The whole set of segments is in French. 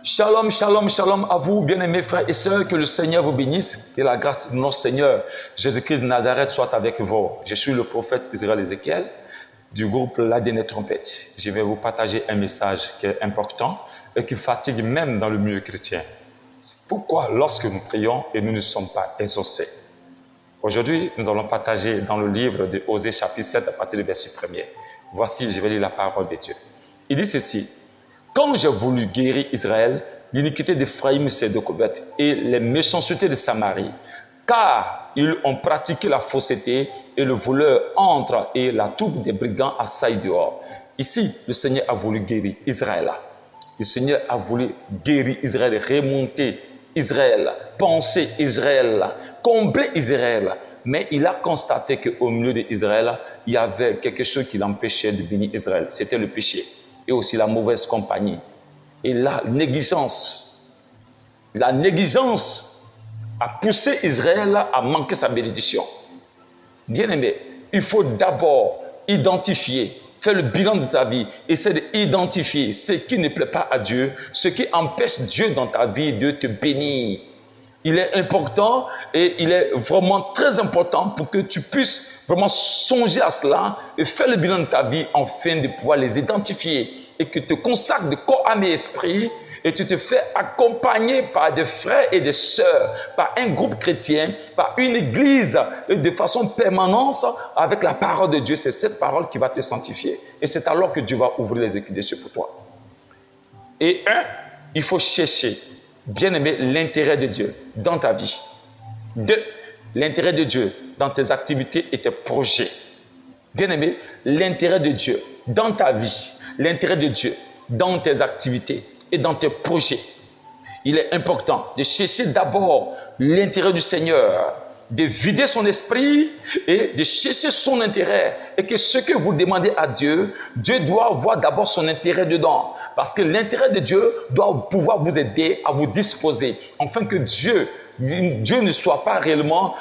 Shalom, shalom, shalom à vous, bien-aimés frères et sœurs, que le Seigneur vous bénisse, que la grâce de notre Seigneur Jésus-Christ de Nazareth soit avec vous. Je suis le prophète Israël Ézéchiel du groupe La Dernière Trompette. Je vais vous partager un message qui est important et qui fatigue même dans le milieu chrétien. C'est pourquoi lorsque nous prions et nous ne sommes pas exaucés. Aujourd'hui, nous allons partager dans le livre de Osée chapitre 7 à partir du verset 1er. Voici, je vais lire la parole de Dieu. Il dit ceci. Quand j'ai voulu guérir Israël, l'iniquité d'Éphraïm s'est découverte et les méchancetés de Samarie, car ils ont pratiqué la fausseté et le voleur entre et la troupe des brigands assaille dehors. Ici, le Seigneur a voulu guérir Israël. Le Seigneur a voulu guérir Israël, remonter Israël, penser Israël, combler Israël. Mais il a constaté qu'au milieu d'Israël, il y avait quelque chose qui l'empêchait de bénir Israël. C'était le péché. Et aussi la mauvaise compagnie. Et la négligence a poussé Israël à manquer sa bénédiction. Bien-aimé, il faut d'abord identifier, faire le bilan de ta vie, essayer d'identifier ce qui ne plaît pas à Dieu, ce qui empêche Dieu dans ta vie de te bénir. Il est important et il est vraiment très important pour que tu puisses vraiment songer à cela et faire le bilan de ta vie afin de pouvoir les identifier et que tu te consacres de corps, âme et esprit et tu te fais accompagner par des frères et des sœurs, par un groupe chrétien, par une église de façon permanente avec la parole de Dieu. C'est cette parole qui va te sanctifier et c'est alors que Dieu va ouvrir les écus des cieux pour toi. Et il faut chercher, bien aimé, l'intérêt de Dieu dans ta vie. 2, l'intérêt de Dieu dans tes activités et tes projets. Bien aimé, l'intérêt de Dieu dans ta vie, l'intérêt de Dieu dans tes activités et dans tes projets. Il est important de chercher d'abord l'intérêt du Seigneur, de vider son esprit et de chercher son intérêt. Et que ce que vous demandez à Dieu, Dieu doit voir d'abord son intérêt dedans. Parce que l'intérêt de Dieu doit pouvoir vous aider à vous disposer, afin que Dieu ne soit pas réellement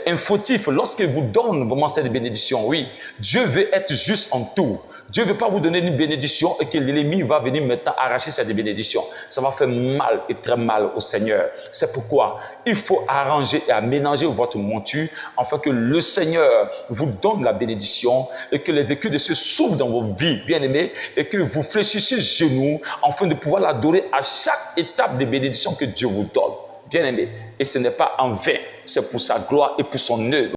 infautif lorsqu'il vous donne vraiment cette bénédiction. Oui, Dieu veut être juste en tout. Dieu ne veut pas vous donner une bénédiction et que l'ennemi va venir maintenant arracher cette bénédiction. Ça va faire mal et très mal au Seigneur. C'est pourquoi il faut arranger et aménager votre monture afin que le Seigneur vous donne la bénédiction et que les écus de Dieu s'ouvrent dans vos vies, bien-aimés, et que vous fléchissiez genoux afin de pouvoir l'adorer à chaque étape de bénédiction que Dieu vous donne. Bien-aimé, et ce n'est pas en vain, c'est pour sa gloire et pour son œuvre.